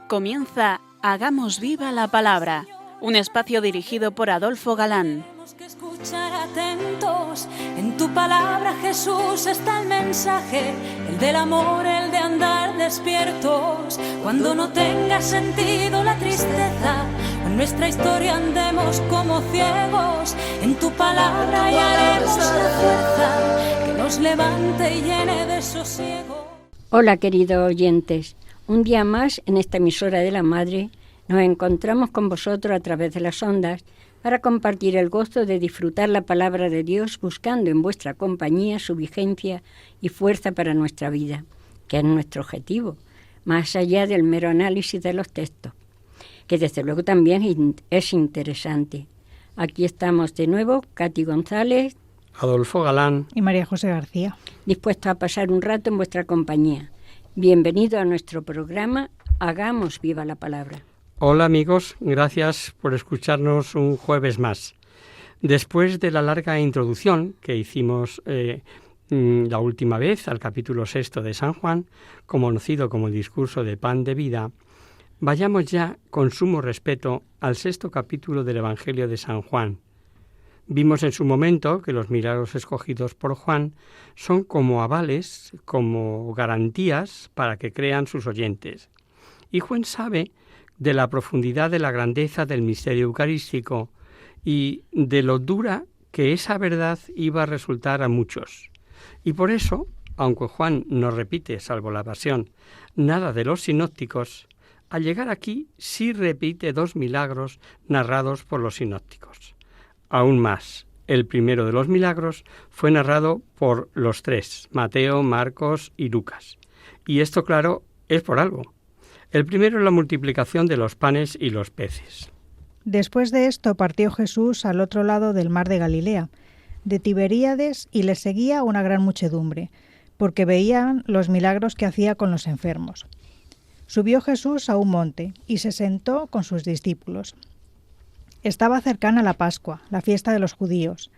Comienza Hagamos Viva la Palabra, un espacio dirigido por Adolfo Galán. Tenemos que escuchar atentos, en tu palabra, Jesús, está el mensaje, el del amor, el de andar despiertos. Cuando no tenga sentido la tristeza, en nuestra historia andemos como ciegos, en tu palabra hallaremos la fuerza que nos levante y llene de sosiego. Hola, queridos oyentes. Un día más, en esta emisora de la Madre, nos encontramos con vosotros a través de las ondas para compartir el gozo de disfrutar la palabra de Dios, buscando en vuestra compañía su vigencia y fuerza para nuestra vida, que es nuestro objetivo, más allá del mero análisis de los textos, que desde luego también es interesante. Aquí estamos de nuevo, Katy González, Adolfo Galán y María José García, dispuestos a pasar un rato en vuestra compañía. Bienvenido a nuestro programa Hagamos Viva la Palabra. Hola amigos, gracias por escucharnos un jueves más. Después de la larga introducción que hicimos la última vez al capítulo 6 de San Juan, conocido como el discurso de pan de vida, vayamos ya con sumo respeto al 6º capítulo del Evangelio de San Juan. Vimos en su momento que los milagros escogidos por Juan son como avales, como garantías para que crean sus oyentes. Y Juan sabe de la profundidad de la grandeza del misterio eucarístico y de lo dura que esa verdad iba a resultar a muchos. Y por eso, aunque Juan no repite, salvo la pasión, nada de los sinópticos, al llegar aquí sí repite 2 milagros narrados por los sinópticos. Aún más, el primero de los milagros fue narrado por los 3, Mateo, Marcos y Lucas. Y esto, claro, es por algo. El primero es la multiplicación de los panes y los peces. Después de esto partió Jesús al otro lado del mar de Galilea, de Tiberíades, y le seguía una gran muchedumbre, porque veían los milagros que hacía con los enfermos. Subió Jesús a un monte y se sentó con sus discípulos. Estaba cercana la Pascua, la fiesta de los judíos.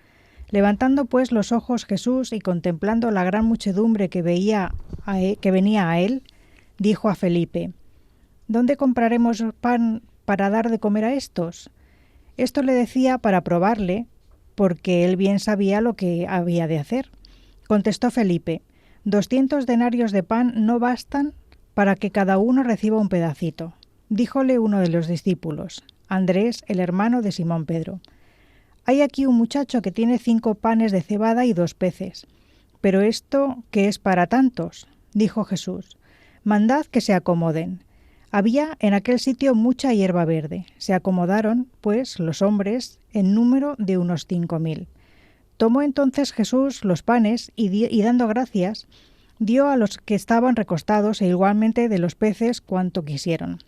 Levantando pues los ojos Jesús y contemplando la gran muchedumbre que venía a él, dijo a Felipe: ¿Dónde compraremos pan para dar de comer a estos? Esto le decía para probarle, porque él bien sabía lo que había de hacer. Contestó Felipe: 200 denarios de pan no bastan para que cada uno reciba un pedacito. Díjole uno de los discípulos, Andrés, el hermano de Simón Pedro: hay aquí un muchacho que tiene 5 panes de cebada y 2 peces. ¿Pero esto qué es para tantos? Dijo Jesús: mandad que se acomoden. Había en aquel sitio mucha hierba verde. Se acomodaron, pues, los hombres en número de unos 5.000. Tomó entonces Jesús los panes y dando gracias, dio a los que estaban recostados e igualmente de los peces cuanto quisieron.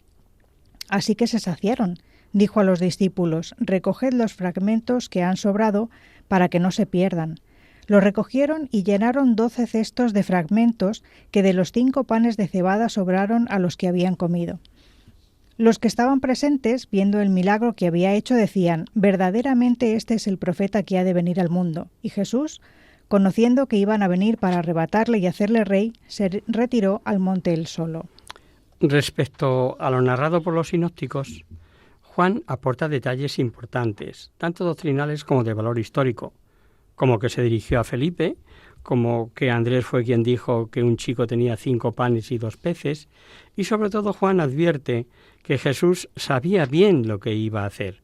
Así que se saciaron. Dijo a los discípulos: recoged los fragmentos que han sobrado para que no se pierdan. Los recogieron y llenaron 12 cestos de fragmentos que de los 5 panes de cebada sobraron a los que habían comido. Los que estaban presentes, viendo el milagro que había hecho, decían: verdaderamente este es el profeta que ha de venir al mundo. Y Jesús, conociendo que iban a venir para arrebatarle y hacerle rey, se retiró al monte él solo. Respecto a lo narrado por los sinópticos, Juan aporta detalles importantes, tanto doctrinales como de valor histórico, como que se dirigió a Felipe, como que Andrés fue quien dijo que un chico tenía 5 panes y 2 peces, y sobre todo Juan advierte que Jesús sabía bien lo que iba a hacer,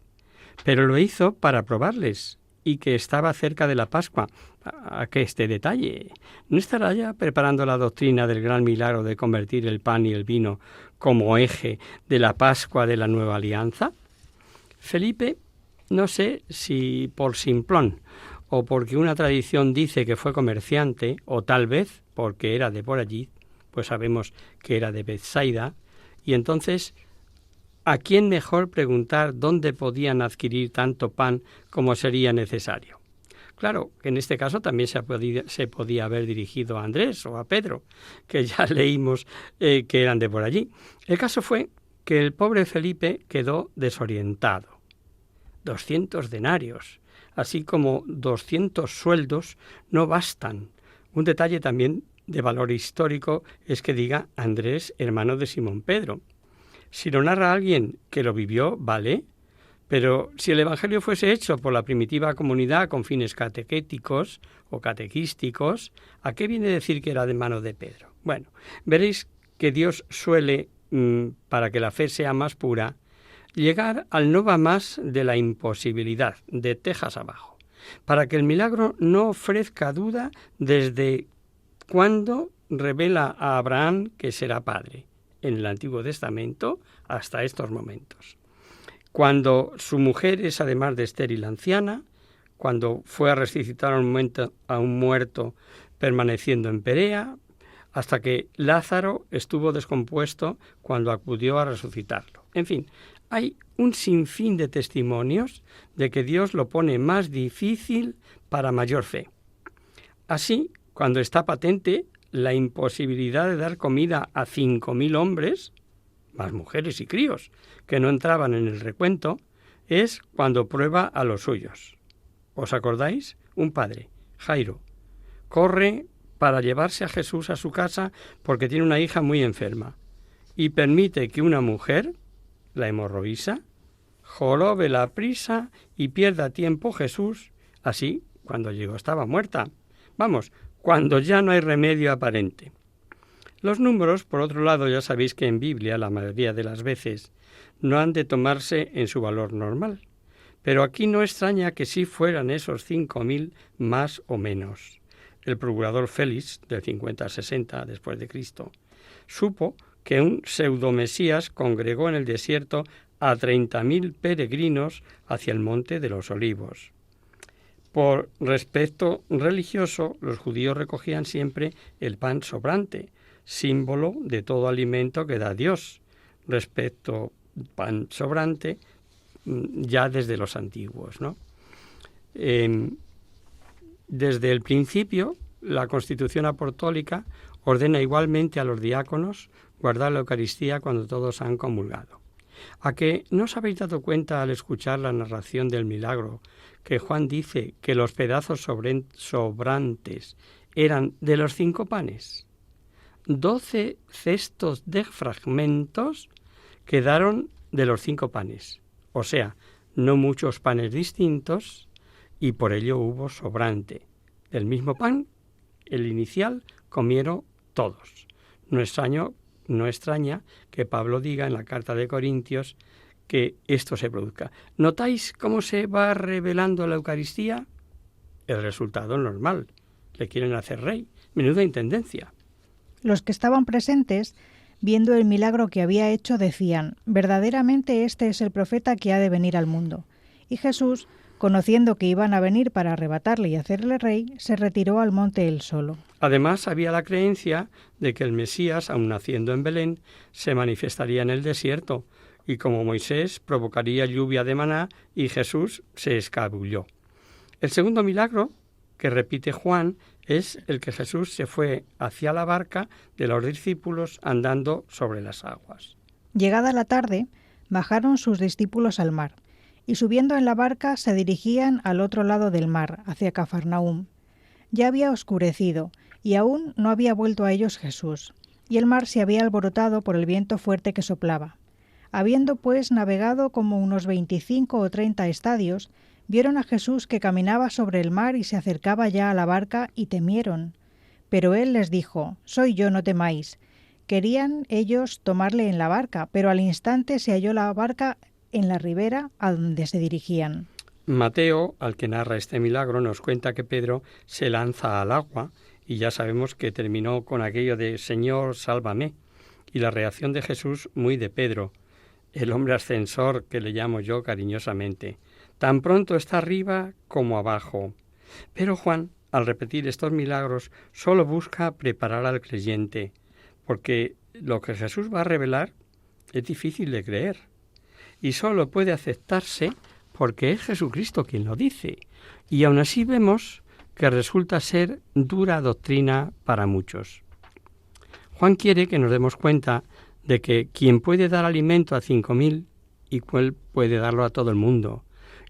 pero lo hizo para probarles, y que estaba cerca de la Pascua. ¿A qué este detalle? ¿No estará ya preparando la doctrina del gran milagro de convertir el pan y el vino como eje de la Pascua de la Nueva Alianza? Felipe, no sé si por simplón o porque una tradición dice que fue comerciante, o tal vez porque era de por allí, pues sabemos que era de Betsaida, y entonces, ¿a quién mejor preguntar dónde podían adquirir tanto pan como sería necesario? Claro, que en este caso también se podía haber dirigido a Andrés o a Pedro, que ya leímos que eran de por allí. El caso fue que el pobre Felipe quedó desorientado. 200 denarios, así como 200 sueldos, no bastan. Un detalle también de valor histórico es que diga Andrés, hermano de Simón Pedro. Si lo narra alguien que lo vivió, vale, pero si el Evangelio fuese hecho por la primitiva comunidad con fines catequéticos o catequísticos, ¿a qué viene decir que era de mano de Pedro? Bueno, veréis que Dios suele, para que la fe sea más pura, llegar al no va más de la imposibilidad, de tejas abajo, para que el milagro no ofrezca duda desde cuándo revela a Abraham que será padre, en el Antiguo Testamento hasta estos momentos. Cuando su mujer es además de estéril anciana, cuando fue a resucitar a un muerto permaneciendo en Perea, hasta que Lázaro estuvo descompuesto cuando acudió a resucitarlo. En fin, hay un sinfín de testimonios de que Dios lo pone más difícil para mayor fe. Así, cuando está patente la imposibilidad de dar comida a 5.000 hombres, más mujeres y críos, que no entraban en el recuento, es cuando prueba a los suyos. ¿Os acordáis? Un padre, Jairo, corre para llevarse a Jesús a su casa porque tiene una hija muy enferma y permite que una mujer, la hemorroísa, jorobe la prisa y pierda tiempo Jesús. Así, cuando llegó estaba muerta. Vamos, cuando ya no hay remedio aparente. Los números, por otro lado, ya sabéis que en Biblia, la mayoría de las veces, no han de tomarse en su valor normal. Pero aquí no extraña que sí fueran esos 5.000 más o menos. El procurador Félix, del 50-60 después de Cristo, supo que un pseudomesías congregó en el desierto a 30.000 peregrinos hacia el monte de los Olivos. Por respecto religioso, los judíos recogían siempre el pan sobrante, símbolo de todo alimento que da Dios. Respecto pan sobrante, ya desde los antiguos, ¿no? Desde el principio, la Constitución Apostólica ordena igualmente a los diáconos guardar la Eucaristía cuando todos han comulgado. ¿A que no os habéis dado cuenta al escuchar la narración del milagro que Juan dice que los pedazos sobrantes eran de los 5 panes? 12 cestos de fragmentos quedaron de los 5 panes, o sea, no muchos panes distintos, y por ello hubo sobrante. Del mismo pan, el inicial, comieron todos. No extraña que Pablo diga en la carta de Corintios que esto se produzca. ¿Notáis cómo se va revelando la Eucaristía? El resultado normal. Le quieren hacer rey. Menuda intendencia. Los que estaban presentes, viendo el milagro que había hecho, decían: verdaderamente este es el profeta que ha de venir al mundo. Y Jesús, conociendo que iban a venir para arrebatarle y hacerle rey, se retiró al monte él solo. Además, había la creencia de que el Mesías, aun naciendo en Belén, se manifestaría en el desierto, y como Moisés provocaría lluvia de maná, y Jesús se escabulló. El segundo milagro que repite Juan es el que Jesús se fue hacia la barca de los discípulos andando sobre las aguas. Llegada la tarde, bajaron sus discípulos al mar, y subiendo en la barca se dirigían al otro lado del mar, hacia Cafarnaúm. Ya había oscurecido, y aún no había vuelto a ellos Jesús, y el mar se había alborotado por el viento fuerte que soplaba. Habiendo pues navegado como unos 25 o 30 estadios, vieron a Jesús que caminaba sobre el mar y se acercaba ya a la barca, y temieron. Pero él les dijo: «Soy yo, no temáis». Querían ellos tomarle en la barca, pero al instante se halló la barca en la ribera a donde se dirigían. Mateo, al que narra este milagro, nos cuenta que Pedro se lanza al agua, y ya sabemos que terminó con aquello de «Señor, sálvame», y la reacción de Jesús muy de Pedro, el hombre ascensor que le llamo yo cariñosamente. Tan pronto está arriba como abajo. Pero Juan, al repetir estos milagros, solo busca preparar al creyente, porque lo que Jesús va a revelar es difícil de creer, y solo puede aceptarse porque es Jesucristo quien lo dice, y aún así vemos que resulta ser dura doctrina para muchos. Juan quiere que nos demos cuenta de que quien puede dar alimento a 5.000 y cuál puede darlo a todo el mundo,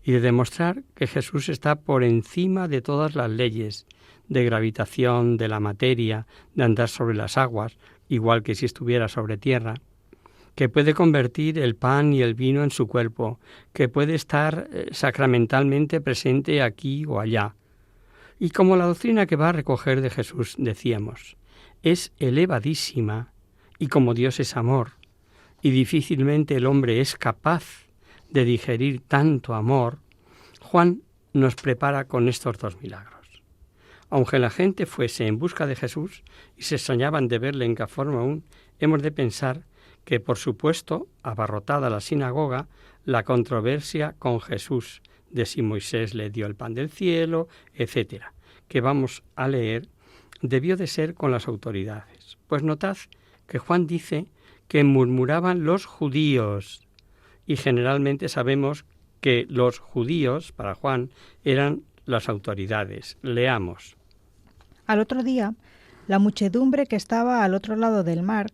y de demostrar que Jesús está por encima de todas las leyes de gravitación, de la materia, de andar sobre las aguas, igual que si estuviera sobre tierra, que puede convertir el pan y el vino en su cuerpo, que puede estar sacramentalmente presente aquí o allá. Y como la doctrina que va a recoger de Jesús, decíamos, es elevadísima, y como Dios es amor, y difícilmente el hombre es capaz de digerir tanto amor, Juan nos prepara con estos dos milagros. Aunque la gente fuese en busca de Jesús y se extrañaban de verle en Cafarnaúm, hemos de pensar que, por supuesto, abarrotada la sinagoga, la controversia con Jesús de si Moisés le dio el pan del cielo, etcétera, que vamos a leer, debió de ser con las autoridades. Pues notad que Juan dice que murmuraban los judíos, y generalmente sabemos que los judíos, para Juan, eran las autoridades. Leamos. Al otro día, la muchedumbre que estaba al otro lado del mar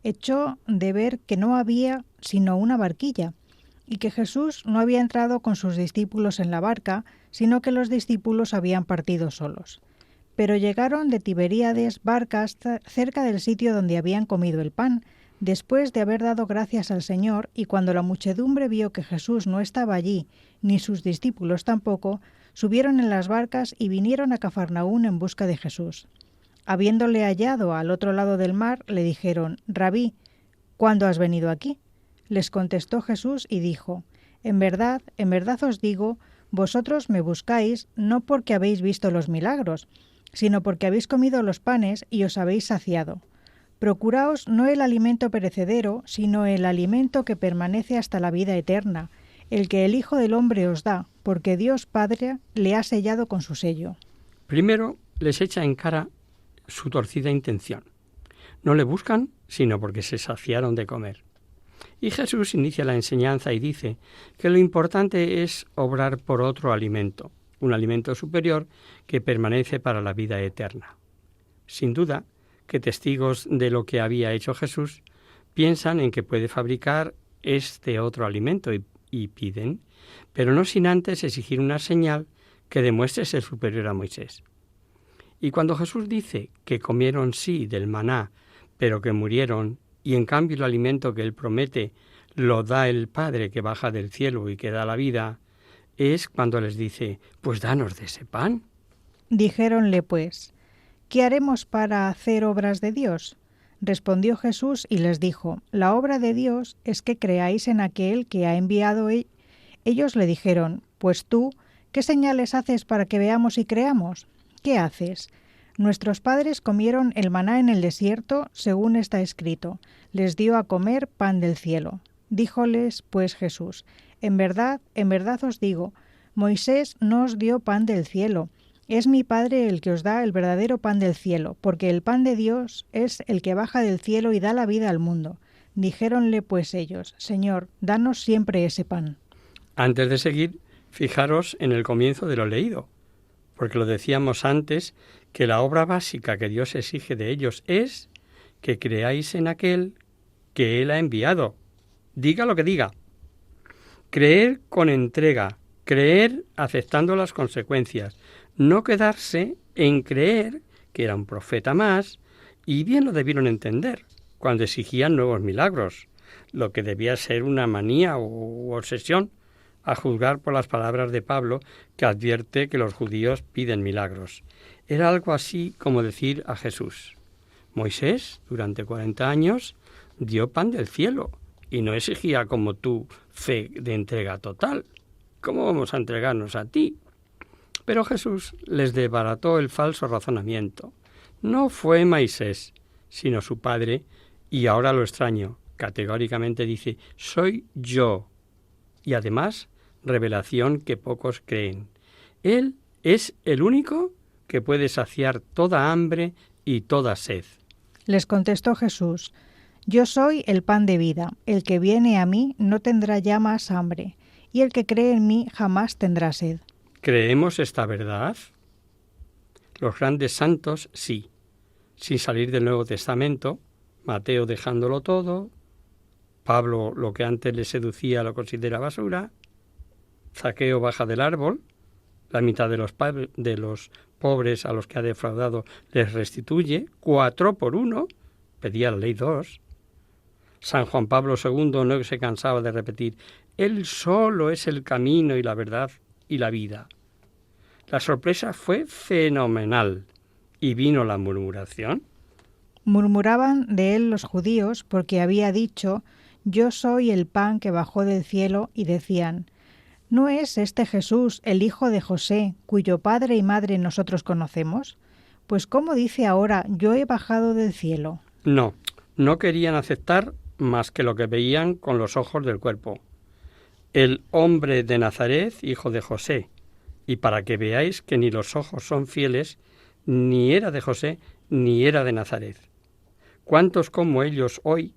echó de ver que no había sino una barquilla, y que Jesús no había entrado con sus discípulos en la barca, sino que los discípulos habían partido solos. Pero llegaron de Tiberíades barcas cerca del sitio donde habían comido el pan, después de haber dado gracias al Señor, y cuando la muchedumbre vio que Jesús no estaba allí, ni sus discípulos tampoco, subieron en las barcas y vinieron a Cafarnaúm en busca de Jesús. Habiéndole hallado al otro lado del mar, le dijeron: Rabí, ¿cuándo has venido aquí? Les contestó Jesús y dijo: en verdad os digo, vosotros me buscáis no porque habéis visto los milagros, sino porque habéis comido los panes y os habéis saciado. Procuraos no el alimento perecedero, sino el alimento que permanece hasta la vida eterna, el que el Hijo del Hombre os da, porque Dios Padre le ha sellado con su sello. Primero les echa en cara su torcida intención. No le buscan, sino porque se saciaron de comer. Y Jesús inicia la enseñanza y dice que lo importante es obrar por otro alimento, un alimento superior que permanece para la vida eterna. Sin duda, que testigos de lo que había hecho Jesús piensan en que puede fabricar este otro alimento y piden, pero no sin antes exigir una señal que demuestre ser superior a Moisés. Y cuando Jesús dice que comieron sí del maná, pero que murieron, y en cambio el alimento que él promete lo da el Padre que baja del cielo y que da la vida, es cuando les dice: pues danos de ese pan. Dijéronle pues: ¿qué haremos para hacer obras de Dios? Respondió Jesús y les dijo: la obra de Dios es que creáis en aquel que ha enviado. Ellos le dijeron: pues tú, ¿qué señales haces para que veamos y creamos? ¿Qué haces? Nuestros padres comieron el maná en el desierto, según está escrito: les dio a comer pan del cielo. Díjoles pues Jesús: en verdad os digo, Moisés no os dio pan del cielo. Es mi Padre el que os da el verdadero pan del cielo, porque el pan de Dios es el que baja del cielo y da la vida al mundo. Dijéronle pues ellos: Señor, danos siempre ese pan. Antes de seguir, fijaros en el comienzo de lo leído, porque lo decíamos antes, que la obra básica que Dios exige de ellos es que creáis en aquel que Él ha enviado. Diga lo que diga. Creer con entrega, creer aceptando las consecuencias, no quedarse en creer que era un profeta más, y bien lo debieron entender cuando exigían nuevos milagros, lo que debía ser una manía u obsesión, a juzgar por las palabras de Pablo, que advierte que los judíos piden milagros. Era algo así como decir a Jesús: Moisés, durante 40 años, dio pan del cielo y no exigía como tú fe de entrega total. ¿Cómo vamos a entregarnos a ti? Pero Jesús les desbarató el falso razonamiento. No fue Moisés, sino su padre, y ahora lo extraño. Categóricamente dice: soy yo. Y además, revelación que pocos creen. Él es el único que puede saciar toda hambre y toda sed. Les contestó Jesús: yo soy el pan de vida. El que viene a mí no tendrá ya más hambre, y el que cree en mí jamás tendrá sed. ¿Creemos esta verdad? Los grandes santos, sí. Sin salir del Nuevo Testamento, Mateo dejándolo todo, Pablo lo que antes le seducía lo considera basura, Zaqueo baja del árbol, la mitad de los pobres a los que ha defraudado les restituye, 4 por 1, pedía la ley 2. San Juan Pablo II no se cansaba de repetir: Él solo es el camino y la verdad y la vida. La sorpresa fue fenomenal. ¿Y vino la murmuración? Murmuraban de él los judíos porque había dicho: yo soy el pan que bajó del cielo, y decían: ¿no es este Jesús el hijo de José, cuyo padre y madre nosotros conocemos? Pues ¿cómo dice ahora: yo he bajado del cielo? No querían aceptar más que lo que veían con los ojos del cuerpo. El hombre de Nazaret, hijo de José. Y para que veáis que ni los ojos son fieles, ni era de José, ni era de Nazaret. ¿Cuántos como ellos hoy,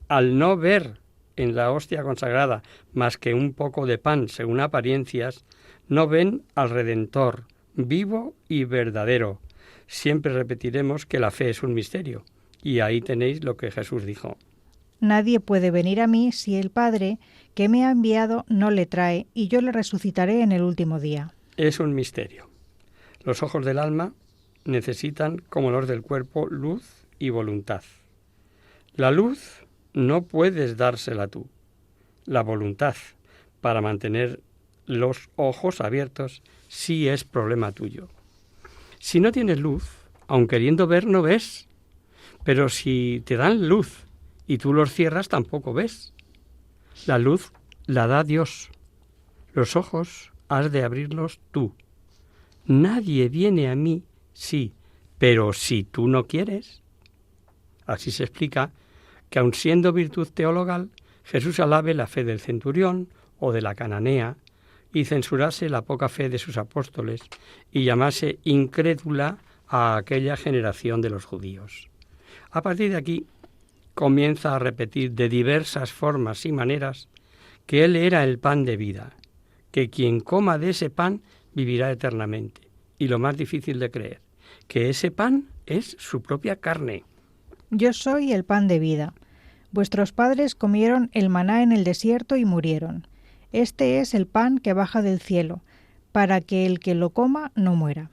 al no ver en la hostia consagrada más que un poco de pan según apariencias, no ven al Redentor, vivo y verdadero? Siempre repetiremos que la fe es un misterio, y ahí tenéis lo que Jesús dijo. Nadie puede venir a mí si el Padre que me ha enviado no le trae, y yo le resucitaré en el último día. Es un misterio. Los ojos del alma necesitan, como los del cuerpo, luz y voluntad. La luz no puedes dársela tú. La voluntad, para mantener los ojos abiertos, sí es problema tuyo. Si no tienes luz, aun queriendo ver, no ves. Pero si te dan luz y tú los cierras, tampoco ves. La luz la da Dios. Los ojos has de abrirlos tú. Nadie viene a mí, sí, pero si tú no quieres. Así se explica que, aun siendo virtud teologal, Jesús alabe la fe del centurión o de la cananea y censurase la poca fe de sus apóstoles y llamase incrédula a aquella generación de los judíos. A partir de aquí comienza a repetir de diversas formas y maneras que Él era el pan de vida, que quien coma de ese pan vivirá eternamente. Y lo más difícil de creer, que ese pan es su propia carne. Yo soy el pan de vida. Vuestros padres comieron el maná en el desierto y murieron. Este es el pan que baja del cielo, para que el que lo coma no muera.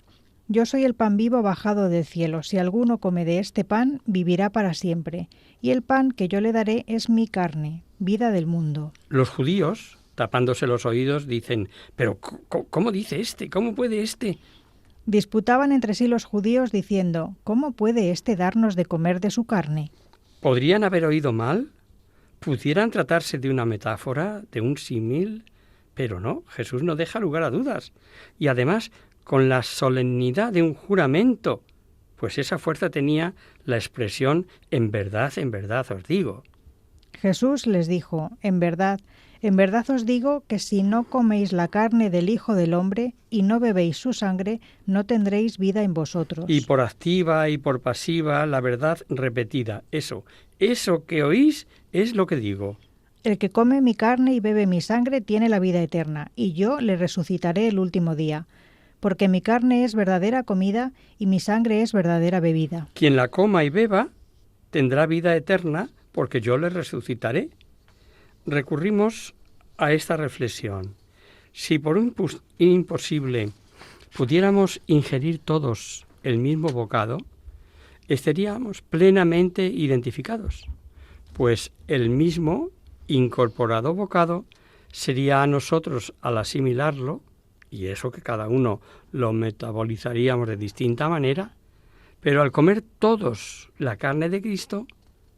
Yo soy el pan vivo bajado del cielo. Si alguno come de este pan, vivirá para siempre. Y el pan que yo le daré es mi carne, vida del mundo. Los judíos, tapándose los oídos, dicen: ¿pero cómo dice este? ¿Cómo puede este? Disputaban entre sí los judíos diciendo: ¿cómo puede éste darnos de comer de su carne? ¿Podrían haber oído mal? ¿Pudieran tratarse de una metáfora, de un símil? Pero no, Jesús no deja lugar a dudas. Y además, con la solemnidad de un juramento, pues esa fuerza tenía la expresión en verdad os digo. Jesús les dijo: en verdad os digo que si no coméis la carne del Hijo del Hombre y no bebéis su sangre, no tendréis vida en vosotros. Y por activa y por pasiva, la verdad repetida. Eso que oís es lo que digo. El que come mi carne y bebe mi sangre tiene la vida eterna, y yo le resucitaré el último día. Porque mi carne es verdadera comida y mi sangre es verdadera bebida. Quien la coma y beba tendrá vida eterna, porque yo le resucitaré. Recurrimos a esta reflexión. Si por un imposible pudiéramos ingerir todos el mismo bocado, estaríamos plenamente identificados, pues el mismo incorporado bocado sería a nosotros, al asimilarlo, y eso que cada uno lo metabolizaríamos de distinta manera, pero al comer todos la carne de Cristo,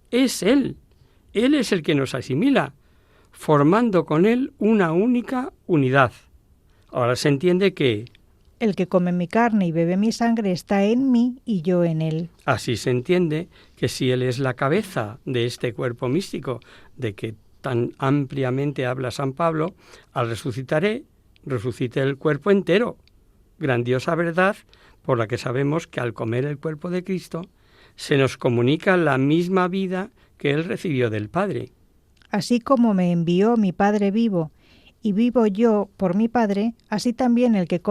es Él es el que nos asimila, formando con Él una única unidad. Ahora se entiende que el que come mi carne y bebe mi sangre está en mí y yo en él. Así se entiende que si Él es la cabeza de este cuerpo místico de que tan ampliamente habla San Pablo, al resucite el cuerpo entero. Grandiosa verdad por la que sabemos que al comer el cuerpo de Cristo se nos comunica la misma vida que Él recibió del Padre. Así como me envió mi Padre vivo y vivo yo por mi Padre, así también el que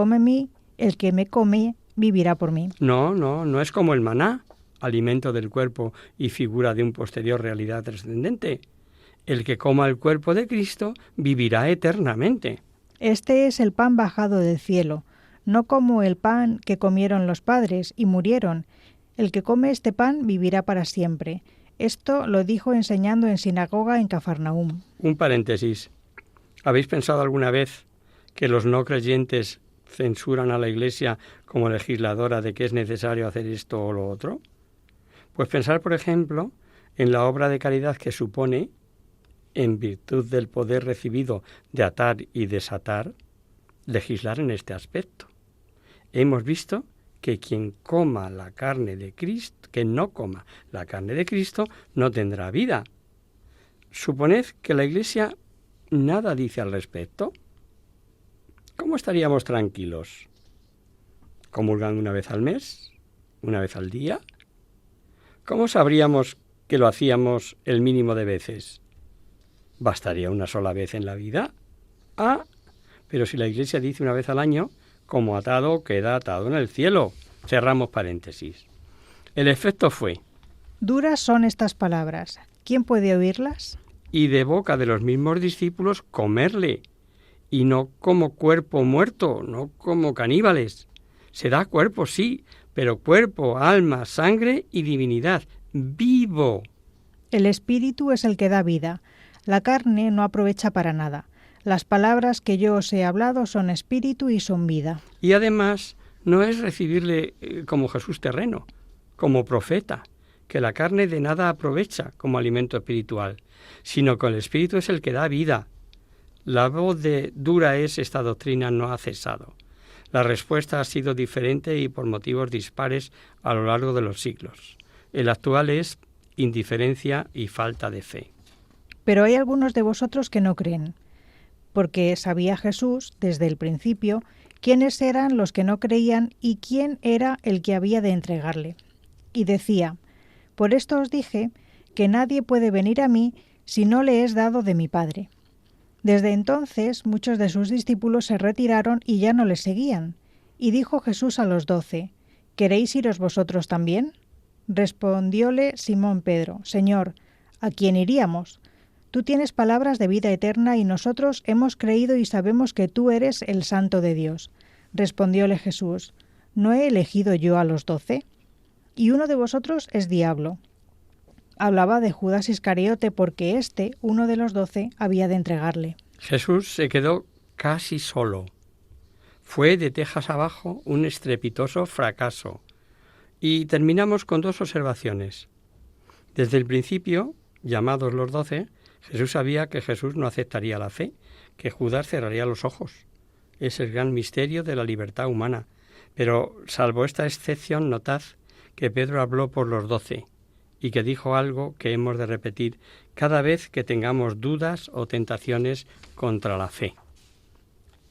me come vivirá por mí. No es como el maná, alimento del cuerpo y figura de una posterior realidad trascendente. El que coma el cuerpo de Cristo vivirá eternamente. Este es el pan bajado del cielo, no como el pan que comieron los padres y murieron. El que come este pan vivirá para siempre. Esto lo dijo enseñando en sinagoga en Cafarnaúm. Un paréntesis. ¿Habéis pensado alguna vez que los no creyentes censuran a la Iglesia como legisladora de que es necesario hacer esto o lo otro? Pues pensar, por ejemplo, en la obra de caridad que supone, en virtud del poder recibido de atar y desatar, legislar en este aspecto. Hemos visto que quien coma la carne de Cristo, que no coma la carne de Cristo, no tendrá vida. Suponed que la Iglesia nada dice al respecto. ¿Cómo estaríamos tranquilos? ¿Comulgando una vez al mes? ¿Una vez al día? ¿Cómo sabríamos que lo hacíamos el mínimo de veces? ¿Bastaría una sola vez en la vida? Pero si la Iglesia dice una vez al año, como atado queda atado en el cielo. Cerramos paréntesis. El efecto fue: Duras son estas palabras. ¿Quién puede oírlas? Y de boca de los mismos discípulos comerle, y no como cuerpo muerto, no como caníbales. Se da cuerpo, sí, pero cuerpo, alma, sangre y divinidad, vivo. El espíritu es el que da vida. La carne no aprovecha para nada. Las palabras que yo os he hablado son espíritu y son vida. Y además no es recibirle como Jesús terreno, como profeta, que la carne de nada aprovecha como alimento espiritual, sino que el espíritu es el que da vida. La voz de dura es esta doctrina no ha cesado. La respuesta ha sido diferente y por motivos dispares a lo largo de los siglos. El actual es indiferencia y falta de fe. Pero hay algunos de vosotros que no creen, porque sabía Jesús desde el principio quiénes eran los que no creían y quién era el que había de entregarle. Y decía: por esto os dije que nadie puede venir a mí si no le es dado de mi Padre. Desde entonces muchos de sus discípulos se retiraron y ya no le seguían. Y dijo Jesús a los 12: ¿queréis iros vosotros también? Respondióle Simón Pedro: Señor, ¿a quién iríamos? Tú tienes palabras de vida eterna y nosotros hemos creído y sabemos que tú eres el Santo de Dios. Respondióle Jesús: ¿no he elegido yo a los 12? Y uno de vosotros es diablo. Hablaba de Judas Iscariote porque uno de los 12, había de entregarle. Jesús se quedó casi solo. Fue de tejas abajo un estrepitoso fracaso. Y terminamos con 2 observaciones. Desde el principio, llamados los 12, Jesús sabía que Jesús no aceptaría la fe, que Judas cerraría los ojos. Es el gran misterio de la libertad humana. Pero, salvo esta excepción, notad que Pedro habló por los 12 y que dijo algo que hemos de repetir cada vez que tengamos dudas o tentaciones contra la fe.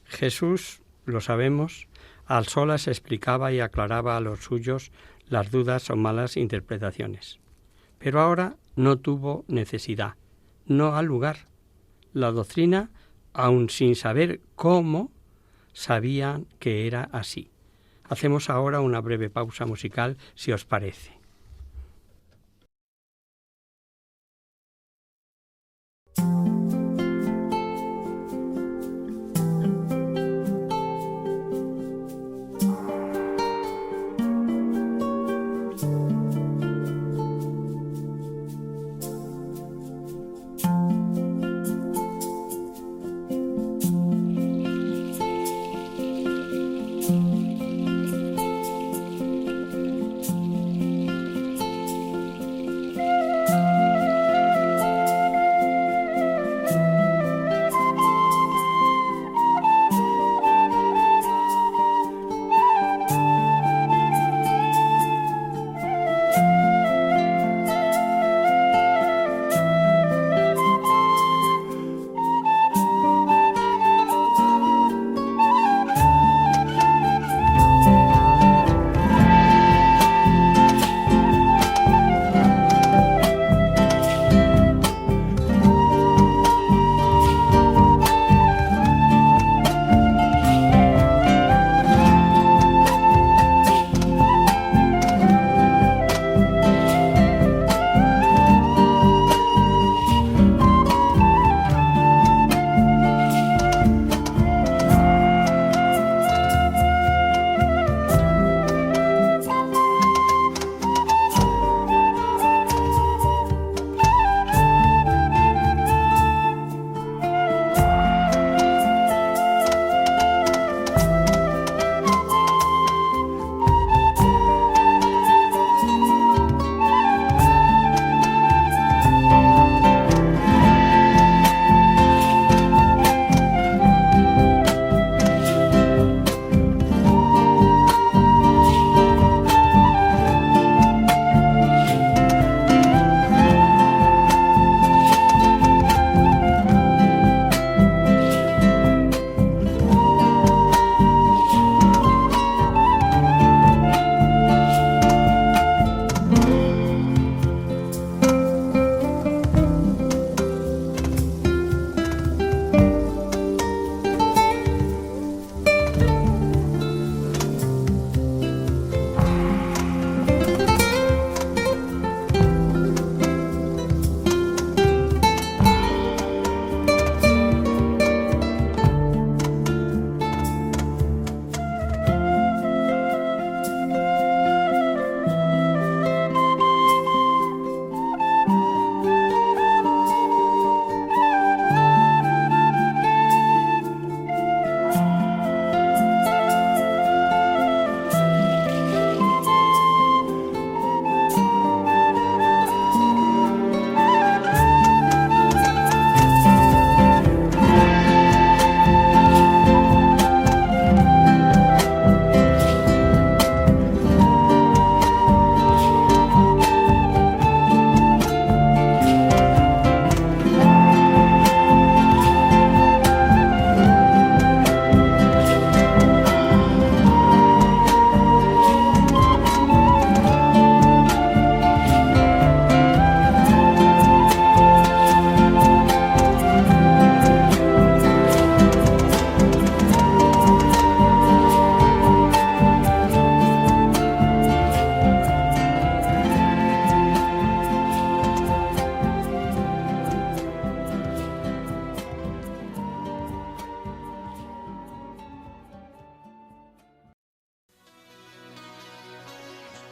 Jesús, lo sabemos, al solas explicaba y aclaraba a los suyos las dudas o malas interpretaciones. Pero ahora no tuvo necesidad, no ha lugar. La doctrina, aun sin saber cómo, sabían que era así. Hacemos ahora una breve pausa musical, si os parece.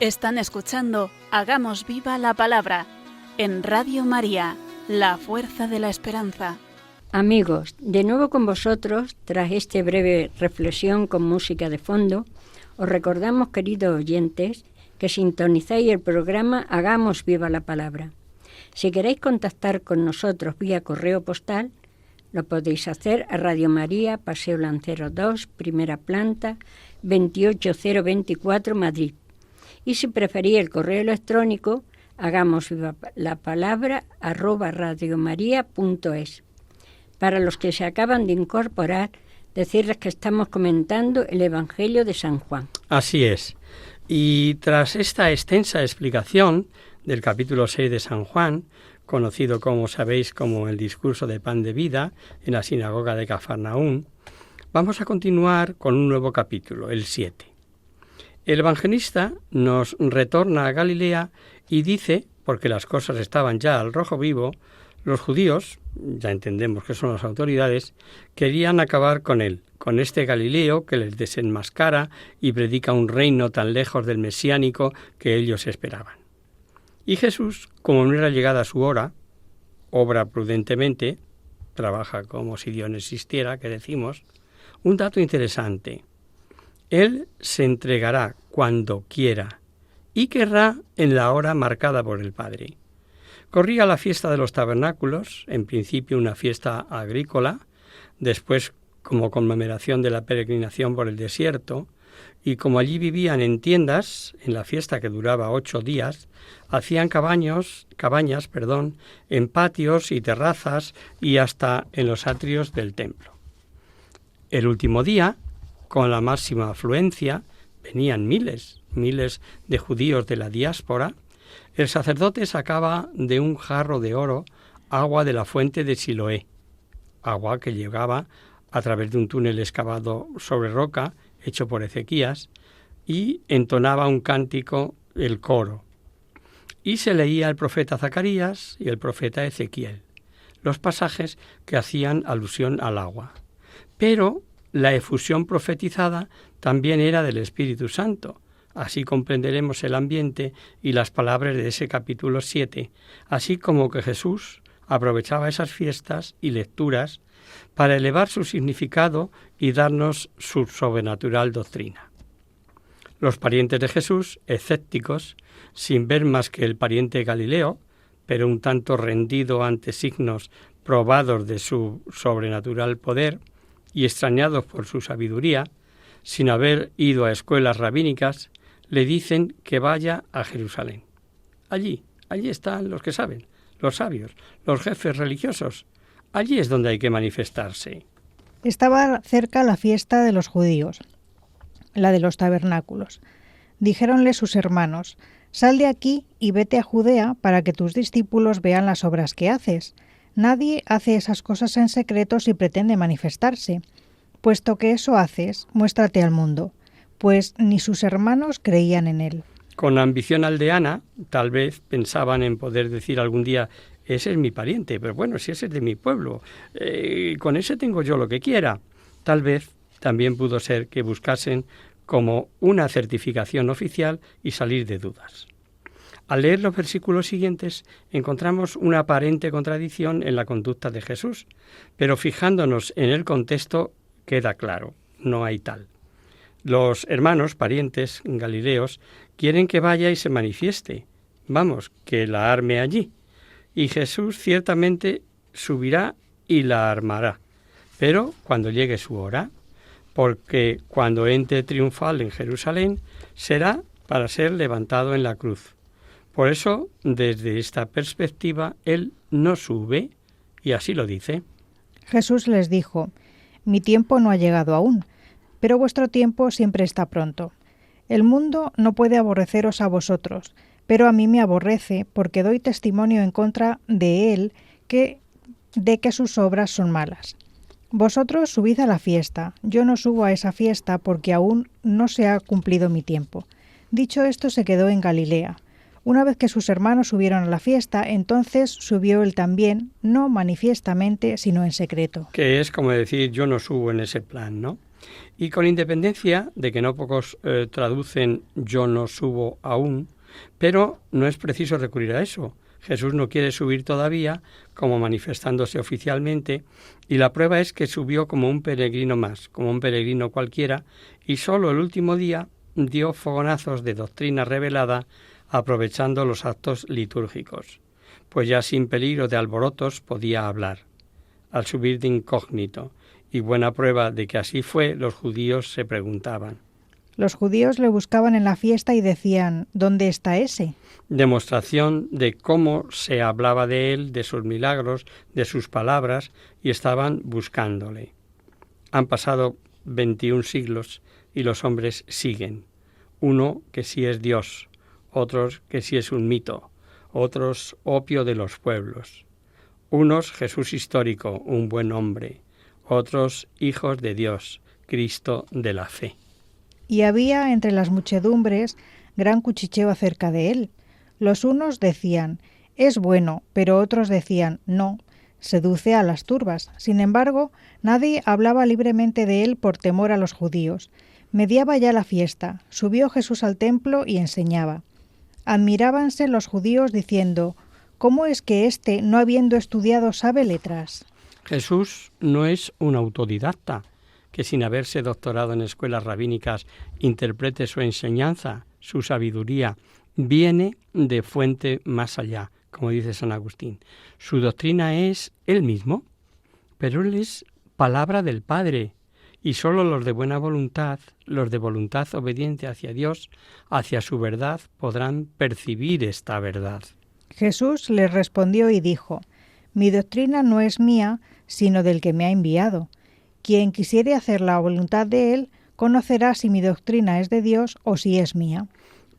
Están escuchando Hagamos viva la palabra en Radio María, la fuerza de la esperanza. Amigos, de nuevo con vosotros, tras esta breve reflexión con música de fondo, os recordamos, queridos oyentes, que sintonizáis el programa Hagamos viva la palabra. Si queréis contactar con nosotros vía correo postal, lo podéis hacer a Radio María, Paseo Lancero 2, primera planta, 28024, Madrid. Y si preferís el correo electrónico, hagamosvivapalabra@radiomaria.es. Para los que se acaban de incorporar, decirles que estamos comentando el Evangelio de San Juan. Así es. Y tras esta extensa explicación del capítulo 6 de San Juan, conocido, como sabéis, como el discurso de pan de vida en la sinagoga de Cafarnaún, vamos a continuar con un nuevo capítulo, el 7. El evangelista nos retorna a Galilea y dice, porque las cosas estaban ya al rojo vivo, los judíos, ya entendemos que son las autoridades, querían acabar con él, con este Galileo que les desenmascara y predica un reino tan lejos del mesiánico que ellos esperaban. Y Jesús, como no era llegada su hora, obra prudentemente, trabaja como si Dios no existiera, que decimos, un dato interesante. Él se entregará cuando quiera y querrá en la hora marcada por el Padre. Corría la fiesta de los tabernáculos, en principio una fiesta agrícola, después como conmemoración de la peregrinación por el desierto, y como allí vivían en tiendas, en la fiesta que duraba 8 días, hacían cabañas, en patios y terrazas y hasta en los atrios del templo. El último día, con la máxima afluencia, venían miles de judíos de la diáspora. El sacerdote sacaba de un jarro de oro agua de la fuente de Siloé, agua que llegaba a través de un túnel excavado sobre roca, hecho por Ezequías, y entonaba un cántico, el coro. Y se leía el profeta Zacarías y el profeta Ezequiel, los pasajes que hacían alusión al agua. Pero la efusión profetizada también era del Espíritu Santo. Así comprenderemos el ambiente y las palabras de ese capítulo 7, así como que Jesús aprovechaba esas fiestas y lecturas para elevar su significado y darnos su sobrenatural doctrina. Los parientes de Jesús, escépticos, sin ver más que el pariente Galileo, pero un tanto rendido ante signos probados de su sobrenatural poder, y extrañados por su sabiduría, sin haber ido a escuelas rabínicas, le dicen que vaya a Jerusalén. Allí están los que saben, los sabios, los jefes religiosos. Allí es donde hay que manifestarse. Estaba cerca la fiesta de los judíos, la de los tabernáculos. Dijéronle sus hermanos: «Sal de aquí y vete a Judea para que tus discípulos vean las obras que haces. Nadie hace esas cosas en secreto si pretende manifestarse. Puesto que eso haces, muéstrate al mundo», pues ni sus hermanos creían en él. Con ambición aldeana, tal vez pensaban en poder decir algún día: ese es mi pariente, pero bueno, si ese es de mi pueblo, con ese tengo yo lo que quiera. Tal vez también pudo ser que buscasen como una certificación oficial y salir de dudas. Al leer los versículos siguientes encontramos una aparente contradicción en la conducta de Jesús, pero fijándonos en el contexto queda claro, no hay tal. Los hermanos, parientes galileos, quieren que vaya y se manifieste, que la arme allí, y Jesús ciertamente subirá y la armará, pero cuando llegue su hora, porque cuando entre triunfal en Jerusalén será para ser levantado en la cruz. Por eso, desde esta perspectiva, él no sube, y así lo dice. Jesús les dijo: «Mi tiempo no ha llegado aún, pero vuestro tiempo siempre está pronto. El mundo no puede aborreceros a vosotros, pero a mí me aborrece, porque doy testimonio en contra de él de que sus obras son malas. Vosotros subid a la fiesta, yo no subo a esa fiesta porque aún no se ha cumplido mi tiempo». Dicho esto, se quedó en Galilea. Una vez que sus hermanos subieron a la fiesta, entonces subió él también, no manifiestamente, sino en secreto. Que es como decir: yo no subo en ese plan, ¿no? Y con independencia de que no pocos traducen yo no subo aún, pero no es preciso recurrir a eso. Jesús no quiere subir todavía, como manifestándose oficialmente, y la prueba es que subió como un peregrino más, como un peregrino cualquiera, y solo el último día dio fogonazos de doctrina revelada, aprovechando los actos litúrgicos, pues ya sin peligro de alborotos podía hablar, al subir de incógnito, y buena prueba de que así fue, los judíos se preguntaban. Los judíos le buscaban en la fiesta y decían, ¿dónde está ese? Demostración de cómo se hablaba de él, de sus milagros, de sus palabras, y estaban buscándole. Han pasado 21 siglos y los hombres siguen. Uno que sí es Dios, otros que sí es un mito, otros opio de los pueblos. Unos Jesús histórico, un buen hombre, otros hijos de Dios, Cristo de la fe. Y había entre las muchedumbres gran cuchicheo acerca de él. Los unos decían, es bueno, pero otros decían, no, seduce a las turbas. Sin embargo, nadie hablaba libremente de él por temor a los judíos. Mediaba ya la fiesta, subió Jesús al templo y enseñaba. Admirábanse los judíos diciendo, ¿cómo es que éste, no habiendo estudiado, sabe letras? Jesús no es un autodidacta, que sin haberse doctorado en escuelas rabínicas interprete su enseñanza, su sabiduría, viene de fuente más allá, como dice San Agustín. Su doctrina es Él mismo, pero Él es palabra del Padre, y sólo los de buena voluntad, los de voluntad obediente hacia Dios, hacia su verdad, podrán percibir esta verdad. Jesús les respondió y dijo, mi doctrina no es mía, sino del que me ha enviado. Quien quisiere hacer la voluntad de él, conocerá si mi doctrina es de Dios o si es mía.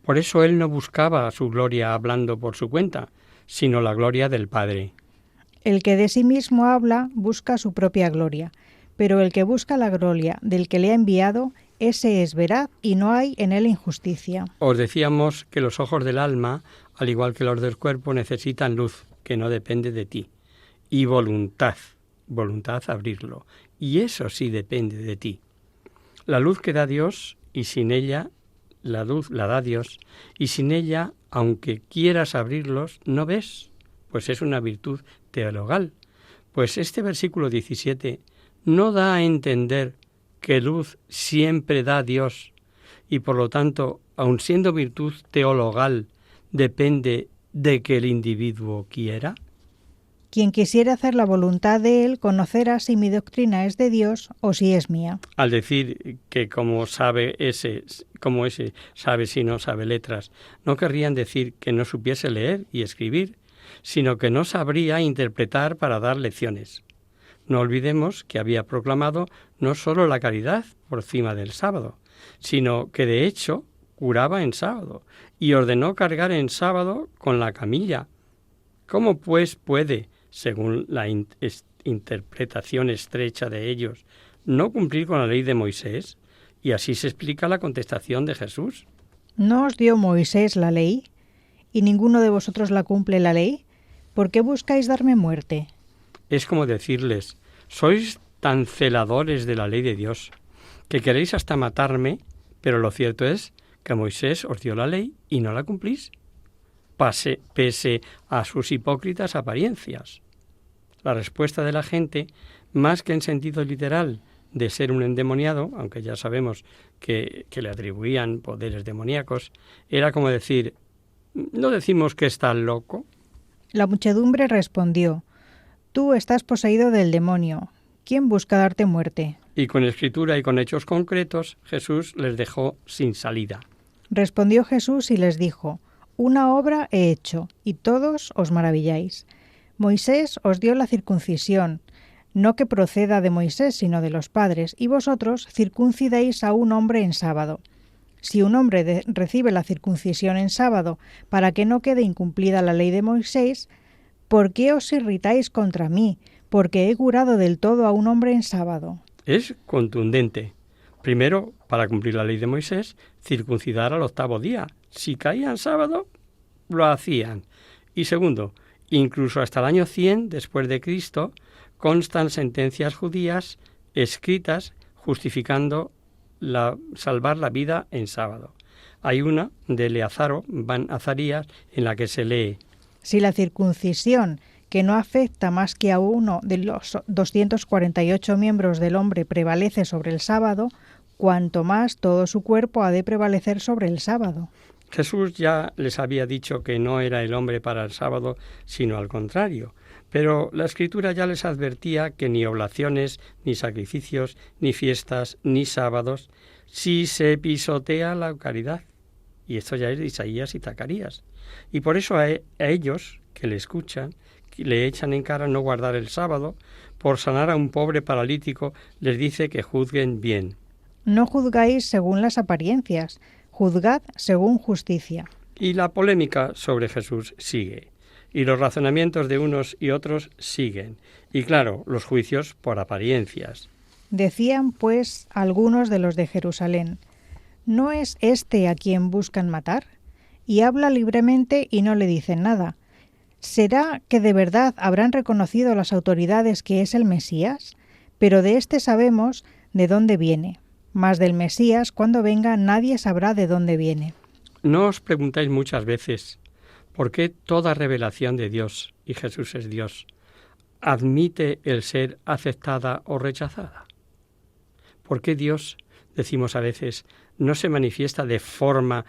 Por eso él no buscaba su gloria hablando por su cuenta, sino la gloria del Padre. El que de sí mismo habla, busca su propia gloria, pero el que busca la gloria del que le ha enviado, ese es veraz y no hay en él injusticia. Os decíamos que los ojos del alma, al igual que los del cuerpo, necesitan luz, que no depende de ti, y voluntad abrirlo. Y eso sí depende de ti. La luz que da Dios, y sin ella, la luz la da Dios, y sin ella, aunque quieras abrirlos, no ves, pues es una virtud teologal. Pues este versículo 17 no da a entender que luz siempre da Dios, y por lo tanto, aun siendo virtud teologal, depende de que el individuo quiera. Quien quisiera hacer la voluntad de él conocerá si mi doctrina es de Dios o si es mía. Al decir que como ese sabe si no sabe letras, no querrían decir que no supiese leer y escribir, sino que no sabría interpretar para dar lecciones. No olvidemos que había proclamado no solo la caridad por cima del sábado, sino que de hecho curaba en sábado y ordenó cargar en sábado con la camilla. ¿Cómo pues puede, según la interpretación estrecha de ellos, no cumplir con la ley de Moisés? Y así se explica la contestación de Jesús. ¿No os dio Moisés la ley? ¿Y ninguno de vosotros la cumple la ley? ¿Por qué buscáis darme muerte? Es como decirles, sois tan celadores de la ley de Dios, que queréis hasta matarme, pero lo cierto es que Moisés os dio la ley y no la cumplís, pese a sus hipócritas apariencias. La respuesta de la gente, más que en sentido literal de ser un endemoniado, aunque ya sabemos que le atribuían poderes demoníacos, era como decir, ¿no decimos que está loco? La muchedumbre respondió, tú estás poseído del demonio. ¿Quién busca darte muerte? Y con escritura y con hechos concretos, Jesús les dejó sin salida. Respondió Jesús y les dijo, una obra he hecho, y todos os maravilláis. Moisés os dio la circuncisión, no que proceda de Moisés, sino de los padres, y vosotros circuncidáis a un hombre en sábado. Si un hombre recibe la circuncisión en sábado, para que no quede incumplida la ley de Moisés, ¿por qué os irritáis contra mí? Porque he curado del todo a un hombre en sábado. Es contundente. Primero, para cumplir la ley de Moisés, circuncidar al 8º día. Si caían sábado, lo hacían. Y segundo, incluso hasta el año 100 después de Cristo, constan sentencias judías escritas justificando salvar la vida en sábado. Hay una de Eleazaro ben Azarías en la que se lee: si la circuncisión, que no afecta más que a uno de los 248 miembros del hombre, prevalece sobre el sábado, cuanto más todo su cuerpo ha de prevalecer sobre el sábado. Jesús ya les había dicho que no era el hombre para el sábado, sino al contrario. Pero la Escritura ya les advertía que ni oblaciones, ni sacrificios, ni fiestas, ni sábados, si se pisotea la caridad. Y esto ya es de Isaías y Zacarías. Y por eso a ellos, que le escuchan, que le echan en cara no guardar el sábado, por sanar a un pobre paralítico, les dice que juzguen bien. No juzgáis según las apariencias, juzgad según justicia. Y la polémica sobre Jesús sigue. Y los razonamientos de unos y otros siguen. Y claro, los juicios por apariencias. Decían, pues, algunos de los de Jerusalén: ¿no es este a quien buscan matar? Y habla libremente y no le dicen nada. ¿Será que de verdad habrán reconocido las autoridades que es el Mesías? Pero de este sabemos de dónde viene. Mas del Mesías, cuando venga, nadie sabrá de dónde viene. ¿No os preguntáis muchas veces por qué toda revelación de Dios, y Jesús es Dios, admite el ser aceptada o rechazada? ¿Por qué Dios, decimos a veces, no se manifiesta de forma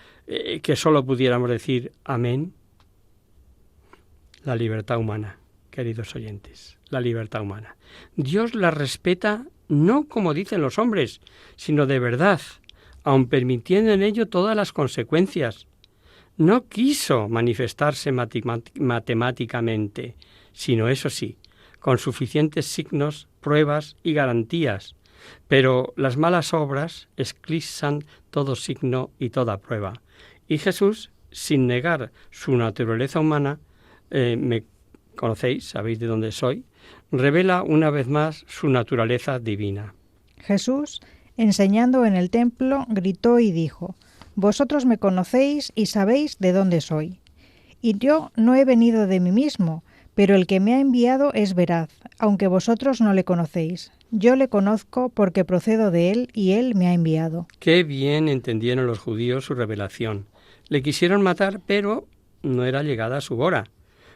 que solo pudiéramos decir amén? La libertad humana, queridos oyentes, la libertad humana. Dios la respeta no como dicen los hombres, sino de verdad, aun permitiendo en ello todas las consecuencias. No quiso manifestarse matemáticamente, sino, eso sí, con suficientes signos, pruebas y garantías. Pero las malas obras eclipsan todo signo y toda prueba. Y Jesús, sin negar su naturaleza humana, me conocéis, sabéis de dónde soy, revela una vez más su naturaleza divina. Jesús, enseñando en el templo, gritó y dijo: vosotros me conocéis y sabéis de dónde soy. Y yo no he venido de mí mismo, pero el que me ha enviado es veraz, aunque vosotros no le conocéis. Yo le conozco porque procedo de él y él me ha enviado. Qué bien entendieron los judíos su revelación. Le quisieron matar, pero no era llegada su hora.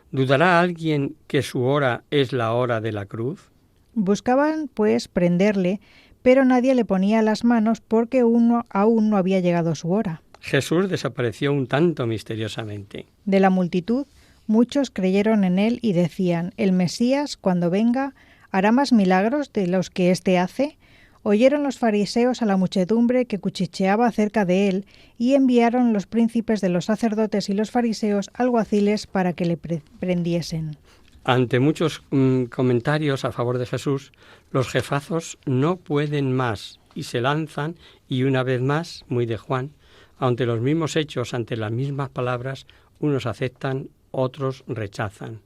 ¿Dudará alguien que su hora es la hora de la cruz? Buscaban, pues, prenderle, pero nadie le ponía las manos porque aún no había llegado su hora. Jesús desapareció un tanto misteriosamente. De la multitud, muchos creyeron en él y decían: el Mesías, cuando venga, hará más milagros de los que éste hace. Oyeron los fariseos a la muchedumbre que cuchicheaba acerca de él y enviaron los príncipes de los sacerdotes y los fariseos alguaciles para que le prendiesen. Ante muchos comentarios a favor de Jesús, los jefazos no pueden más y se lanzan, y una vez más, muy de Juan, ante los mismos hechos, ante las mismas palabras, unos aceptan, otros rechazan.